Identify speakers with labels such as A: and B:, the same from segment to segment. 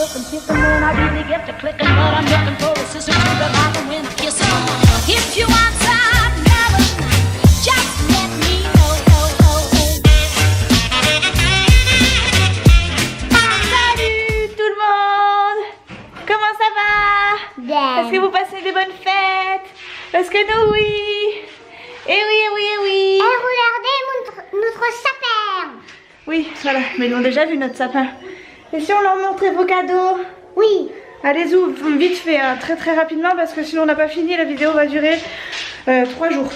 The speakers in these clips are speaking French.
A: looking, picking when I really get to clicking, but I'm looking for a sister to the light and when the kissing. If you want some love, just let me know.
B: Salut tout le monde! Comment ça va?
C: Bien.
B: Est-ce que vous passez des bonnes fêtes? Parce que nous oui! Et oui, et oui, et oui!
C: Et regardez notre sapin.
B: Oui, voilà, mais ils ont déjà vu notre sapin. Et si on leur montrait vos cadeaux?
C: Oui.
B: Allez-y, vite fait, hein, très rapidement, parce que sinon on n'a pas fini, la vidéo va durer 3 jours.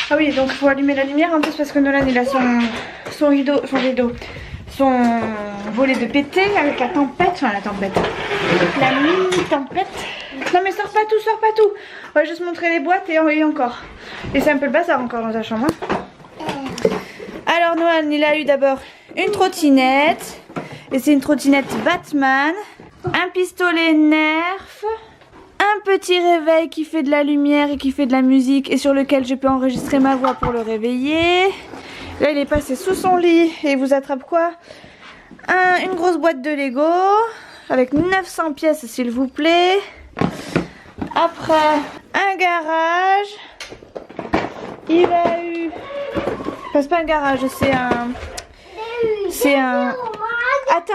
B: Ah oui, donc il faut allumer la lumière en plus parce que Nolan il a son volet de pété avec la tempête, la mini-tempête. Non mais sors pas tout. On va juste montrer les boîtes et encore. Et c'est un peu le bazar encore dans ta chambre. Hein. Alors Nolan il a eu d'abord une trottinette. Et c'est une trottinette Batman. Un pistolet Nerf. Un petit réveil qui fait de la lumière et qui fait de la musique et sur lequel je peux enregistrer ma voix pour le réveiller. Là il est passé sous son lit et il vous attrape quoi? Une grosse boîte de Lego avec 900 pièces s'il vous plaît. Après un garage. Il a eu... Enfin c'est pas un garage, c'est un...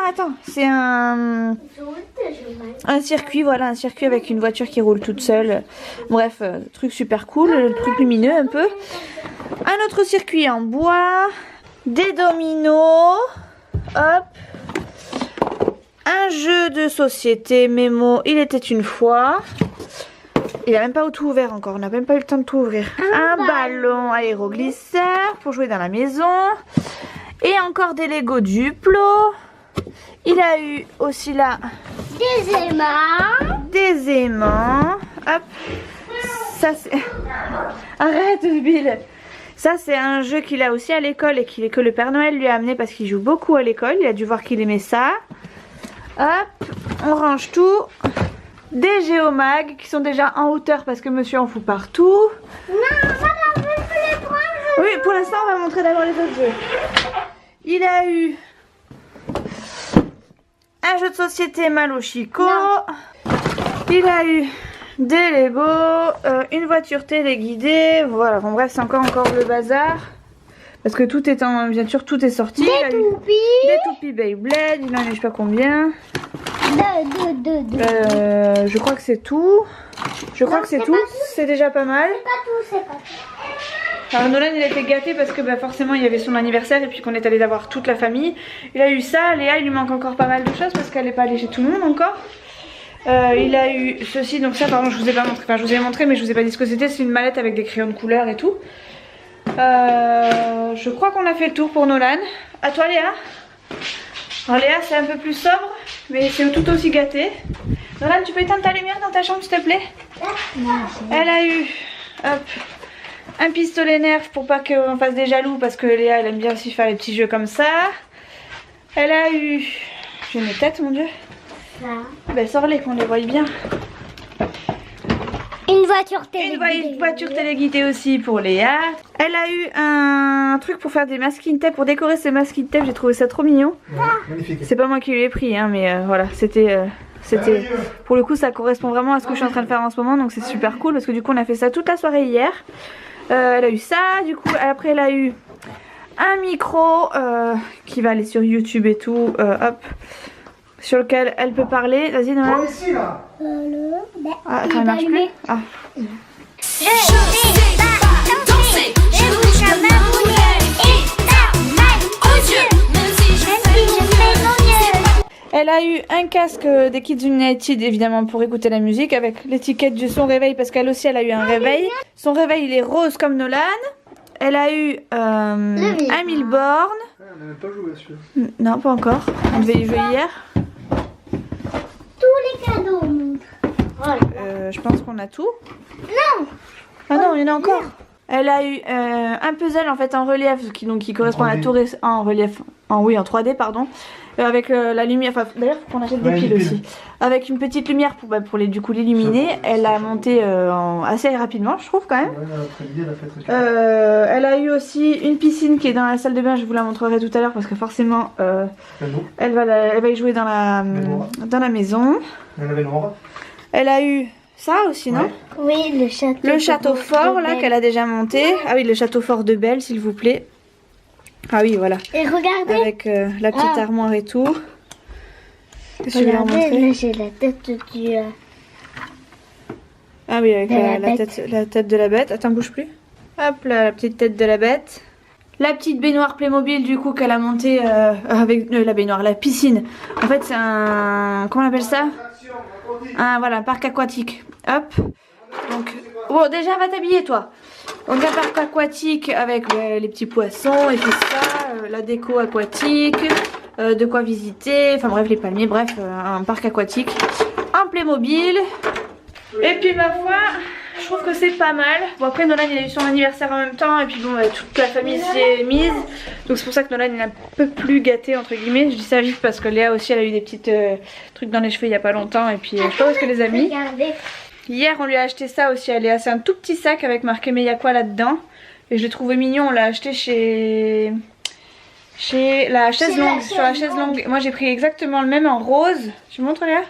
B: Attends, c'est un circuit, voilà, un circuit avec une voiture qui roule toute seule. Bref, truc super cool, truc lumineux un peu. Un autre circuit en bois, des dominos, hop. Un jeu de société, Mémo, il était une fois. Il a même pas tout ouvert encore, on n'a même pas eu le temps de tout ouvrir. Un ballon aéroglisseur pour jouer dans la maison. Et encore des Lego Duplo. Il a eu aussi là des aimants. Hop. Ça c'est... Arrête Bill. Ça c'est un jeu qu'il a aussi à l'école et que le Père Noël lui a amené parce qu'il joue beaucoup à l'école. Il a dû voir qu'il aimait ça. Hop. On range tout. Des géomags qui sont déjà en hauteur parce que monsieur en fout partout.
C: Non, voilà, je veux les prendre.
B: Oui, pour l'instant on va montrer d'abord les autres jeux. Il a eu un jeu de société Malo Chico. Il a eu des Lego, une voiture téléguidée. Voilà, bon, bref, c'est encore le bazar. Parce que tout est en... Bien sûr, tout est sorti. Des toupies Beyblade, il en a je sais pas combien. Je crois que c'est tout. C'est déjà pas mal.
C: C'est pas tout.
B: Alors Nolan il a été gâté parce que forcément il y avait son anniversaire et puis qu'on est allé d'avoir toute la famille. Il a eu ça, Léa il lui manque encore pas mal de choses parce qu'elle n'est pas allée chez tout le monde encore. Il a eu ceci, donc ça pardon je vous ai pas montré, enfin je vous ai montré mais je vous ai pas dit ce que c'était, c'est une mallette avec des crayons de couleur et tout. Je crois qu'on a fait le tour pour Nolan. À toi Léa. Alors Léa c'est un peu plus sobre mais c'est tout aussi gâté. Nolan tu peux éteindre ta lumière dans ta chambre s'il te plaît? Elle a eu, hop, un pistolet Nerf pour pas qu'on fasse des jaloux parce que Léa elle aime bien aussi faire les petits jeux comme ça. Elle a eu... J'ai mes têtes mon dieu. Ben sors-les qu'on les voie bien.
C: Une voiture téléguidée.
B: Une voiture téléguidée aussi pour Léa. Elle a eu un truc pour faire des masking tape, pour décorer ses masking tape, j'ai trouvé ça trop mignon.
D: Magnifique.
B: C'est pas moi qui lui ai pris hein, mais voilà, c'était... Pour le coup ça correspond vraiment à ce que je suis en train de faire en ce moment donc c'est super cool parce que du coup on a fait ça toute la soirée hier. Elle a eu ça, du coup après elle a eu un micro qui va aller sur YouTube et tout, hop, sur lequel elle peut parler. Vas-y Noël.
D: Ici là.
B: Ah, ça marche plus. Ah. Elle a eu un casque des Kids United évidemment pour écouter la musique avec l'étiquette de son réveil parce qu'elle aussi elle a eu un réveil. Son réveil il est rose comme Nolan. Elle a eu un Milborn.
D: On n'a même pas joué à celui-là.
B: Non pas encore, on devait y jouer hier.
C: Tous les cadeaux.
B: Je pense qu'on a tout.
C: Non.
B: Ah non il y en a encore. Elle a eu un puzzle en fait en relief qui correspond à la tour en relief, en 3D pardon. avec la lumière, enfin d'ailleurs faut qu'on achète des piles aussi. Avec une petite lumière pour du coup l'illuminer. Elle a monté assez rapidement je trouve quand même. Elle a eu aussi une piscine qui est dans la salle de bain, je vous la montrerai tout à l'heure parce que forcément elle va y jouer dans la maison. Elle a eu ça aussi, non?
C: Oui, le château.
B: Le château fort là qu'elle a déjà monté. Ah oui, le château fort de Belle s'il vous plaît. Ah oui, voilà.
C: Et regardez.
B: Avec la petite armoire et tout. Qu'est-ce que tu veux leur
C: Regardez,
B: montrer?
C: là j'ai la tête du...
B: Ah oui, avec
C: de
B: la tête de la bête. Attends, bouge plus. Hop là, la petite tête de la bête. La petite baignoire Playmobil du coup qu'elle a montée avec la baignoire, la piscine. En fait c'est un... Comment on appelle ça? Voilà, parc aquatique. Hop. Donc, bon déjà va t'habiller toi. Donc un parc aquatique avec les petits poissons et tout ça. La déco aquatique. De quoi visiter. Enfin bref les palmiers. Bref un parc aquatique. Un Playmobil. Et puis ma foi... Je trouve que c'est pas mal. Bon après Nolan il a eu son anniversaire en même temps et puis bon toute la famille s'y est mise. Donc c'est pour ça que Nolan il est un peu plus gâté entre guillemets. Je dis ça vite parce que Léa aussi elle a eu des petites trucs dans les cheveux il y a pas longtemps. Et puis je sais pas où est-ce que les a mis.
C: Regardez.
B: Hier on lui a acheté ça aussi à Léa. C'est un tout petit sac avec marqué mais il y a quoi là-dedans. Et je l'ai trouvé mignon. On l'a acheté chez la chaise longue. Sur la chaise longue. Moi j'ai pris exactement le même en rose. Tu me montres Léa?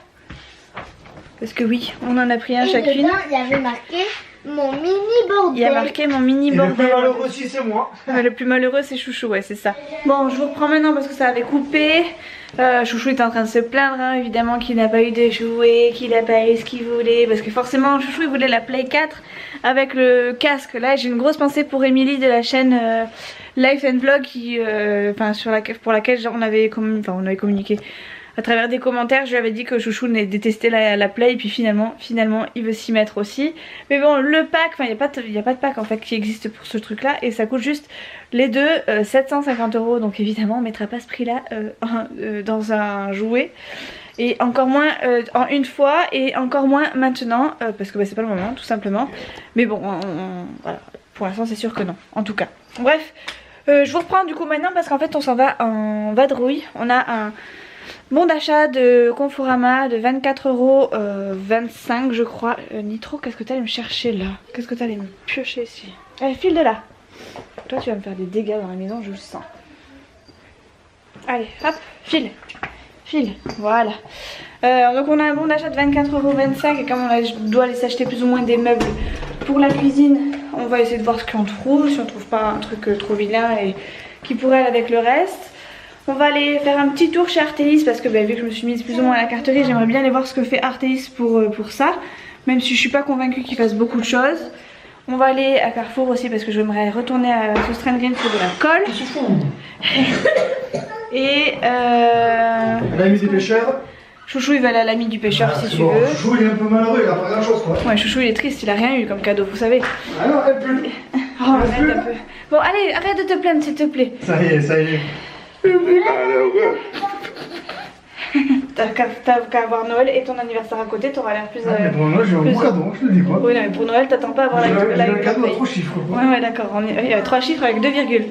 B: Parce que oui, on en a pris un chacune.
C: Dedans, il y avait marqué mon mini bordel.
B: Il y a marqué mon mini bordel.
D: Le plus malheureux aussi c'est moi.
B: Le plus malheureux c'est Chouchou, ouais c'est ça. Bon je vous reprends maintenant parce que ça avait coupé. Chouchou est en train de se plaindre hein, évidemment qu'il n'a pas eu de jouets, qu'il n'a pas eu ce qu'il voulait. Parce que forcément Chouchou il voulait la Play 4 avec le casque. Là j'ai une grosse pensée pour Émilie de la chaîne Life and Vlog qui, pour laquelle on avait communiqué. À travers des commentaires, je lui avais dit que Chouchou détestait la Play et puis finalement il veut s'y mettre aussi. Mais bon, le pack, enfin il n'y a pas de pack en fait qui existe pour ce truc là et ça coûte juste les deux 750 €. Donc évidemment on mettra pas ce prix là dans un jouet. Et encore moins en une fois et encore moins maintenant parce que c'est pas le moment tout simplement. Mais bon, voilà, pour l'instant c'est sûr que non, en tout cas. Bref, je vous reprends du coup maintenant parce qu'en fait on s'en va en vadrouille. On a un... bon d'achat de Conforama de 24,25 € je crois. Nitro, qu'est-ce que t'allais me chercher là? Qu'est-ce que t'allais me piocher ici? Allez, file de là. Toi tu vas me faire des dégâts dans la maison, je le sens. Allez, hop, file. File, voilà. Donc on a un bon d'achat de 24,25 € et comme on doit aller s'acheter plus ou moins des meubles pour la cuisine, on va essayer de voir ce qu'on trouve. Si on trouve pas un truc trop vilain et qui pourrait aller avec le reste. On va aller faire un petit tour chez Artéis parce que vu que je me suis mise plus ou moins à la carterie, j'aimerais bien aller voir ce que fait Artéis pour ça. Même si je suis pas convaincue qu'il fasse beaucoup de choses. On va aller à Carrefour aussi parce que j'aimerais retourner à Soustrain Green pour de la colle. Et
D: l'ami du pêcheur.
B: Chouchou il va aller à l'ami du pêcheur si tu veux.
D: Chouchou il est un peu malheureux, il a pas grand chose quoi.
B: Ouais, Chouchou il est triste, il a rien eu comme cadeau, vous savez.
D: Ah non, un peu.
B: Oh, arrête un peu. Bon allez, arrête de te plaindre s'il te plaît.
D: Ça y est, ça y est.
B: T'as qu'à avoir Noël et ton anniversaire à côté, t'auras l'air plus...
D: mais pour Noël j'ai un bon cadeau, je te dis quoi.
B: Oui non, mais pour Noël t'attends pas à avoir
D: J'ai un cadeau à 3 chiffres quoi.
B: Ouais d'accord, il y a 3 chiffres avec 2 virgules.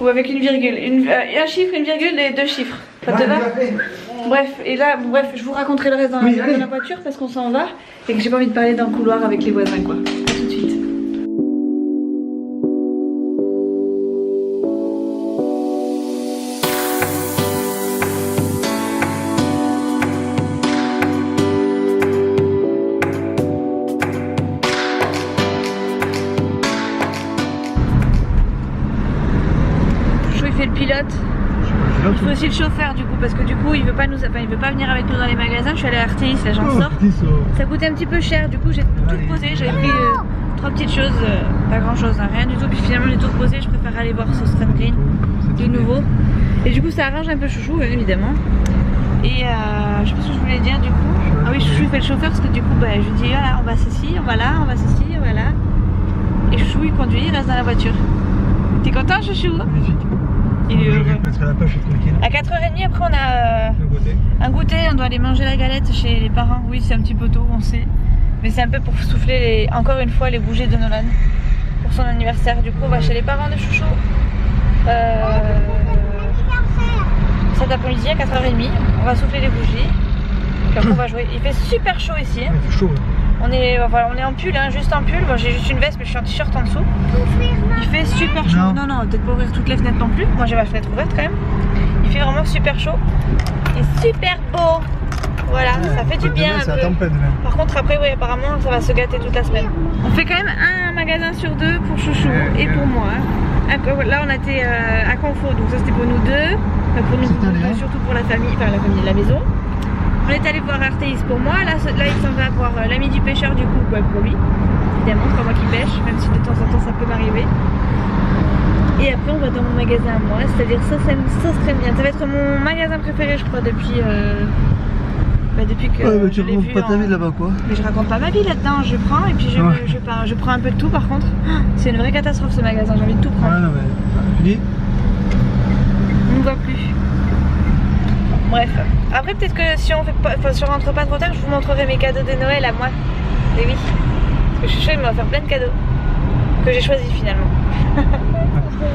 B: Ou avec une virgule, un chiffre, une virgule et 2 chiffres. Ça te va? Bref, et là, je vous raconterai le reste dans la voiture parce qu'on s'en va et que j'ai pas envie de parler dans le couloir avec les voisins quoi. A tout de suite. Pilote. Il faut aussi le chauffeur du coup parce que du coup il veut pas venir avec nous dans les magasins. Je suis allée à Artéis, là j'en sors. Ça coûtait un petit peu cher, du coup j'ai tout reposé. J'avais pris 3 petites choses, pas grand chose, hein, rien du tout. Puis finalement j'ai tout reposé, je préfère aller voir Soustrain Green de nouveau. Et du coup ça arrange un peu Chouchou évidemment. Et je sais pas ce que je voulais dire du coup. Ah oui, Chouchou fait le chauffeur parce que du coup je lui dis voilà on va ceci, on va là, on va ceci, voilà. Et Chouchou il conduit, il reste dans la voiture. T'es content Chouchou? Il est heureux. À 4h30 après on a un goûter, on doit aller manger la galette chez les parents. Oui c'est un petit peu tôt on sait. Mais c'est un peu pour souffler encore une fois les bougies de Nolan pour son anniversaire. Du coup on va chez les parents de Chouchou. Ça cet après-midi à 4h30. On va souffler les bougies. Puis après on va jouer. Il fait super chaud ici.
D: Il fait chaud.
B: On est en pull, hein, juste en pull. Bon, j'ai juste une veste, mais je suis en t-shirt en dessous. Il fait super chaud. Non, peut-être pas ouvrir toutes les fenêtres non plus. Moi j'ai ma fenêtre ouverte quand même. Il fait vraiment super chaud. Et super beau. Voilà, ça fait du bien.
D: C'est la tempête.
B: Par contre, après, oui, apparemment, ça va se gâter toute la semaine. On fait quand même un magasin sur deux pour Chouchou et pour moi. Là, on a été à Confo, donc ça c'était pour nous deux. Pour nous deux, surtout pour la famille, enfin la famille de la maison. On est allé voir Artéis pour moi. Là il s'en va voir l'ami du pêcheur, du coup, pour lui. Évidemment, c'est pas moi qui pêche, même si de temps en temps ça peut m'arriver. Et après, on va dans mon magasin à moi, c'est-à-dire ça serait bien. Ça va être mon magasin préféré, je crois, depuis que.
D: Ouais, mais tu
B: je l'ai
D: racontes
B: vu
D: pas ta vie là-bas, quoi.
B: Mais je raconte pas ma vie là-dedans, je prends et puis je prends un peu de tout par contre. C'est une vraie catastrophe ce magasin, j'ai envie de tout prendre.
D: Ouais, non, mais. Tu dis
B: On ne voit plus. Bref. Après, peut-être que si on rentre pas trop tard, je vous montrerai mes cadeaux de Noël à moi. Et oui. Parce que Chouchou, il m'a offert plein de cadeaux. Que j'ai choisi finalement.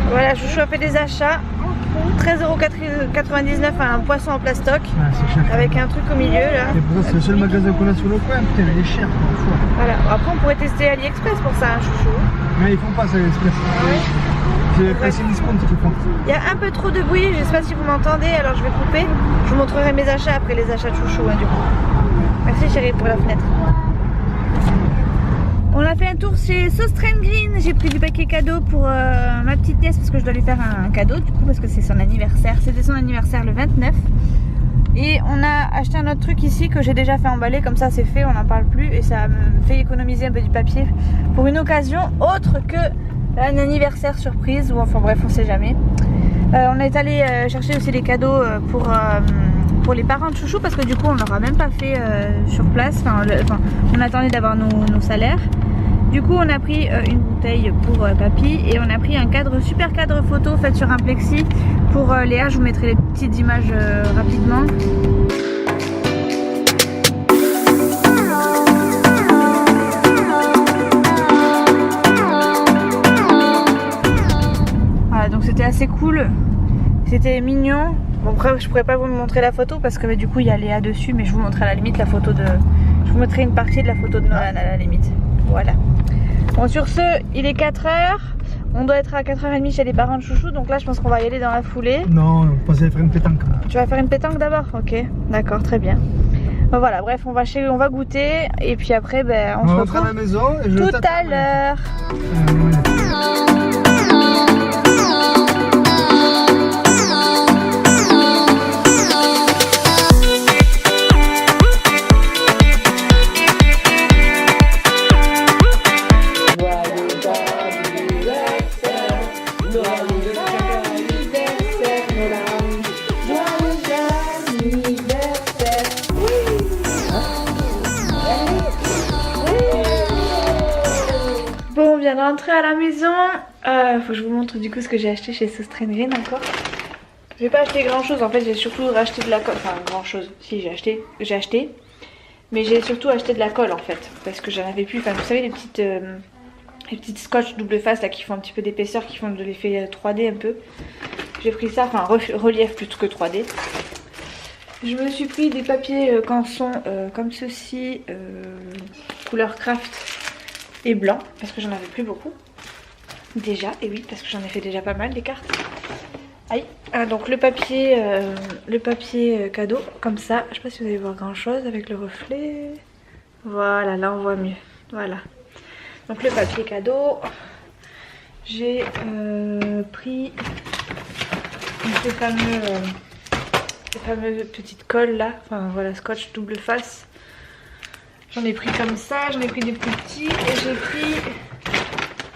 B: Voilà, Chouchou a fait des achats. 13,99 € à un poisson en plastoc.
D: Ouais, c'est cher.
B: Avec un truc au milieu là.
D: Et pour ça, c'est le seul magasin qu'on a sur le coin. Putain, il est cher, quoi.
B: Voilà. Après, on pourrait tester AliExpress pour ça, hein, Chouchou.
D: Mais ils font pas ça, l'Express. C'est Pricing Discount qu'ils font.
B: Il y a un peu trop de bruit, je sais pas si vous m'entendez, alors je vais couper. Je vous montrerai mes achats après les achats de Chouchou, hein, du coup. Merci chérie pour la fenêtre. On a fait un tour chez Sostrand Green. J'ai pris du paquet cadeau pour ma petite nièce parce que je dois lui faire un cadeau du coup parce que c'est son anniversaire. C'était son anniversaire le 29. Et on a acheté un autre truc ici que j'ai déjà fait emballer, comme ça c'est fait, on n'en parle plus. Et ça me fait économiser un peu du papier pour une occasion autre que un anniversaire surprise ou enfin bref on sait jamais. On est allé chercher aussi les cadeaux pour les parents de Chouchou parce que du coup on n'aura même pas fait sur place, on attendait d'avoir nos salaires. Du coup on a pris une bouteille pour papy et on a pris un super cadre photo fait sur un plexi pour Léa. Je vous mettrai les petites images rapidement. Voilà, donc c'était assez cool, c'était mignon. Bon, après je pourrais pas vous montrer la photo parce que du coup il y a Léa dessus, mais je vous montrerai à la limite la photo de... Je vous montrerai une partie de la photo de Nolan à la limite. Voilà. Bon, sur ce, il est 4 h. On doit être à 4h30 chez les parents de Chouchou, donc là je pense qu'on va y aller dans la foulée.
D: Non, on va passer faire une pétanque.
B: Tu vas faire une pétanque d'abord? Ok, d'accord, très bien. Bon, voilà, bref, on va goûter et puis après on se retrouve
D: à la maison et je
B: tout à l'heure. Bon, on vient de rentrer à la maison. Faut que je vous montre du coup ce que j'ai acheté chez Sostrand Green encore. J'ai pas acheté grand chose, en fait j'ai surtout racheté de la colle. Enfin grand chose, si j'ai acheté. Mais j'ai surtout acheté de la colle en fait. Parce que j'en avais plus, enfin vous savez les petites scotch double face là qui font un petit peu d'épaisseur, qui font de l'effet 3D un peu. J'ai pris ça, enfin relief plutôt que 3D. Je me suis pris des papiers canson comme ceci, couleur craft et blanc, parce que j'en avais plus beaucoup. Déjà, et oui, parce que j'en ai fait déjà pas mal des cartes. Aïe. Donc le papier cadeau, comme ça. Je sais pas si vous allez voir grand chose avec le reflet. Voilà, là on voit mieux. Voilà. Donc le papier cadeau. J'ai pris ces fameuses petites colles là. Enfin voilà, scotch double face. J'en ai pris comme ça, j'en ai pris des plus petits et j'ai pris...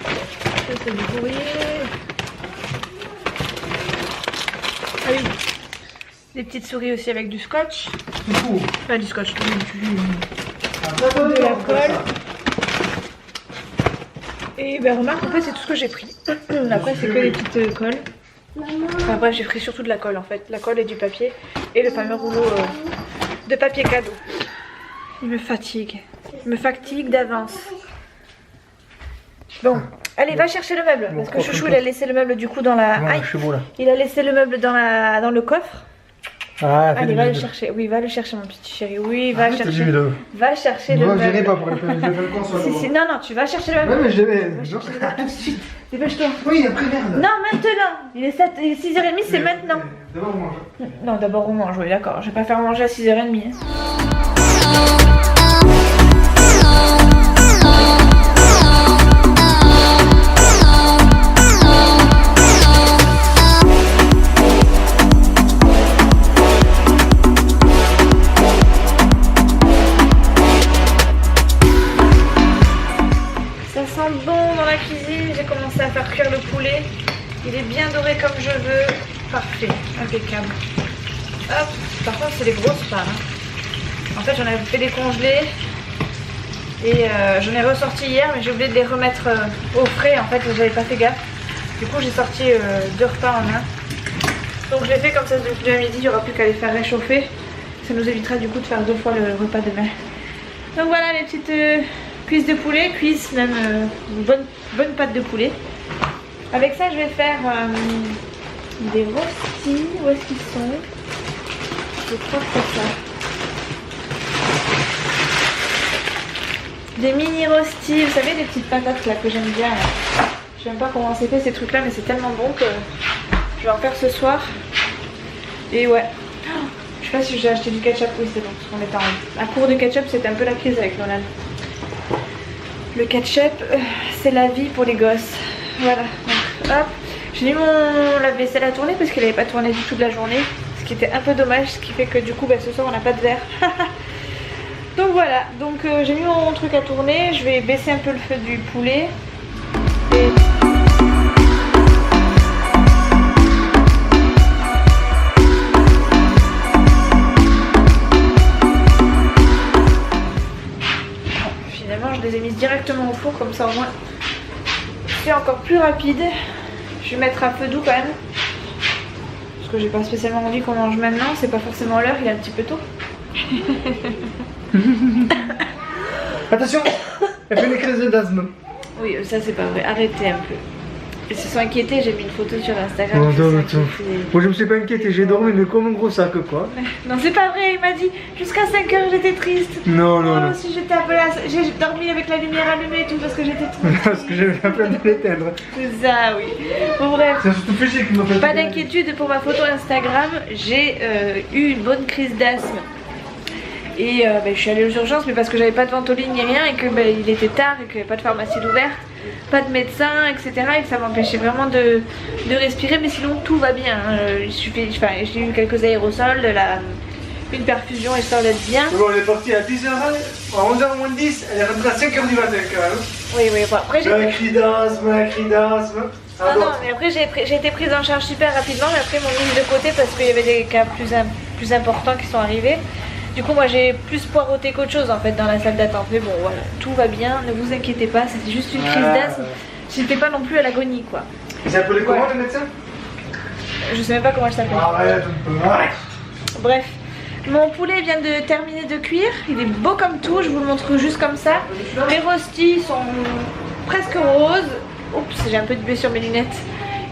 B: Ça c'est du courrier. Ah oui, des petites souris aussi avec du scotch. Pas du scotch, de la colle. Et ben remarque, en fait c'est tout ce que j'ai pris. Après c'est que les petites colles. Enfin bref, j'ai pris surtout de la colle en fait. La colle et du papier. Et le fameux rouleau de papier cadeau. Il me fatigue. Il me fatigue d'avance. Bon, allez, va chercher le meuble. Parce que Chouchou, il a laissé le meuble du coup dans la... Aïe, il a laissé le meuble dans le coffre.
D: Ah,
B: Allez, va le chercher. Oui, va le chercher, mon petit chéri. Oui, va chercher. Va chercher le
D: Moi,
B: meuble.
D: j'irai pas pour le faire le console.
B: Si, si, non, non, tu vas chercher le meuble.
D: Ouais, mais je vais.
B: Va chercher le meuble tout de suite. Dépêche-toi.
D: Oui, après, merde.
B: Non, maintenant. Il est 6h30, c'est maintenant.
D: D'abord, on mange.
B: Non, d'abord on mange, oui, d'accord. Je vais pas faire manger à 6h30. hein. Ça sent bon dans la cuisine. J'ai commencé à faire cuire le poulet. Il est bien doré comme je veux. Parfait, impeccable. Hop, par contre c'est des grosses parts. hein. En fait j'en avais fait décongeler et j'en ai ressorti hier, mais j'ai oublié de les remettre au frais. En fait j'avais pas fait gaffe. Du coup j'ai sorti 2 repas en un. Donc je l'ai fait comme ça depuis le midi, il n'y aura plus qu'à les faire réchauffer. Ça nous évitera du coup de faire 2 fois le repas demain. Donc voilà les petites cuisses de poulet, cuisses même une bonne pâte de poulet. Avec ça je vais faire des rostis. Où est-ce qu'ils sont? Je crois que c'est ça. Des mini rostis, vous savez, des petites patates là que j'aime bien. Là. Je sais même pas comment c'est fait ces trucs là, mais c'est tellement bon que je vais en faire ce soir. Et ouais. Oh, je sais pas si j'ai acheté du ketchup. Oui, c'est bon, parce qu'on était à court de ketchup, c'était un peu la crise avec Nolan. Le ketchup, c'est la vie pour les gosses. Voilà, donc hop. J'ai mis mon lave-vaisselle à tourner parce qu'elle n'avait pas tourné du tout de la journée. Ce qui était un peu dommage, ce qui fait que du coup bah, ce soir on n'a pas de verre. Donc voilà, donc j'ai mis mon truc à tourner. Je vais baisser un peu le feu du poulet. Et... finalement je les ai mises directement au four, comme ça au moins c'est encore plus rapide. Je vais mettre à feu doux quand même. Parce que j'ai pas spécialement envie qu'on mange maintenant. C'est pas forcément l'heure, il est un petit peu tôt.
D: Attention, elle fait une crise d'asthme.
B: Oui, ça c'est pas vrai. Arrêtez un peu. Ils se sont inquiétés, j'ai mis une photo sur Instagram.
D: Oh,
B: ils se
D: non,
B: sont
D: attends.
B: inquiétés.
D: Moi je me suis pas inquiété, j'ai dormi mais comme un gros sac quoi.
B: Non, c'est pas vrai, il m'a dit jusqu'à 5 h j'étais triste.
D: Non, non,
B: Oh,
D: non.
B: si j'étais un peu là, j'ai dormi avec la lumière allumée et tout parce que j'étais triste.
D: Parce que j'avais la peine de l'éteindre.
B: C'est ça, oui. Bon, bref.
D: C'est surtout Fuji qui m'a fait.
B: Pas d'inquiétude pour ma photo Instagram, j'ai eu une bonne crise d'asthme. Et je suis allée aux urgences, mais parce que j'avais pas de ventoline ni rien et que il était tard et qu'il n'y avait pas de pharmacie d'ouverte, pas de médecin, etc. Et que ça m'empêchait vraiment de respirer, mais sinon tout va bien. Hein. Il suffit, j'ai eu quelques aérosols, une perfusion histoire d'être bien.
D: Bon, elle est partie à 10h, à 11h moins 10, elle est rentrée à 5h du matin quand même.
B: Oui, oui, bon, après j'ai...
D: Un cri d'asthme.
B: Ah non, mais après j'ai été prise en charge super rapidement, mais après ils m'ont mis de côté parce qu'il y avait des cas plus importants qui sont arrivés. Du coup moi j'ai plus poireauté qu'autre chose en fait dans la salle d'attente. Mais bon voilà, tout va bien, ne vous inquiétez pas, c'était juste une crise d'asthme. J'étais pas non plus à l'agonie quoi.
D: Il s'appelait comment le médecin?
B: Je sais même pas comment elle s'appelle.
D: Arrête,
B: Bref, mon poulet vient de terminer de cuire, il est beau comme tout, je vous le montre juste comme ça. Les rostis sont presque roses. Oups, j'ai un peu de buée sur mes lunettes.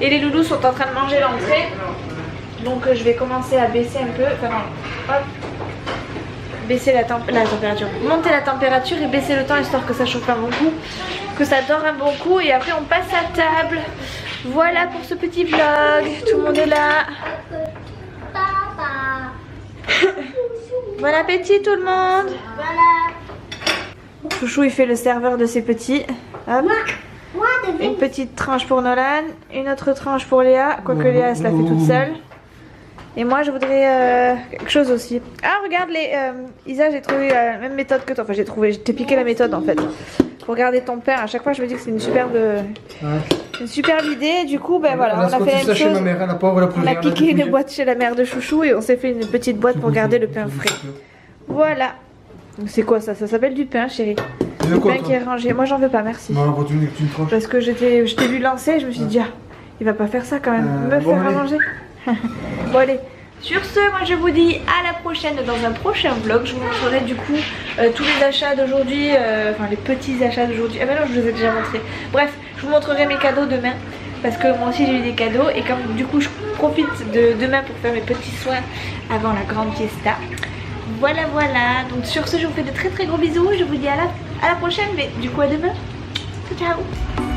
B: Et les loulous sont en train de manger l'entrée. Donc je vais commencer à baisser un peu, enfin non, hop. Baisser la température, monter la température et baisser le temps histoire que ça chauffe un bon coup, que ça dort un bon coup et après on passe à table. Voilà pour ce petit vlog, tout le monde est là. Bon appétit tout le monde. Chouchou il fait le serveur de ses petits. Hop. Une petite tranche pour Nolan, une autre tranche pour Léa, quoique Léa elle se la fait toute seule. Et moi je voudrais quelque chose aussi. Ah regarde Isa, j'ai trouvé la même méthode que toi. Enfin je t'ai piqué la méthode en fait. Pour garder ton pain, à chaque fois je me dis que c'est une superbe idée. Du coup ben voilà, on a fait la même chose.
D: Ma mère, la pauvre,
B: on a piqué une boîte chez la mère de Chouchou et on s'est fait une petite boîte pour garder le pain frais. Voilà. C'est quoi ça? Ça s'appelle du pain chérie. Du pain qui est rangé. Moi j'en veux pas, merci.
D: Non, continue, tu me tranches.
B: Parce que je t'ai vu lancer, je me suis dit ah, il va pas faire ça quand même, me faire à manger. Bon allez, sur ce, moi je vous dis à la prochaine dans un prochain vlog. Je vous montrerai du coup tous les achats d'aujourd'hui, enfin les petits achats d'aujourd'hui. Ah ben non, je vous ai déjà montré. Bref, je vous montrerai mes cadeaux demain. parce que moi aussi j'ai eu des cadeaux et comme du coup je profite de demain pour faire mes petits soins avant la grande fiesta. Voilà voilà, donc sur ce je vous fais de très très gros bisous, je vous dis à la prochaine, mais du coup à demain. Ciao ciao.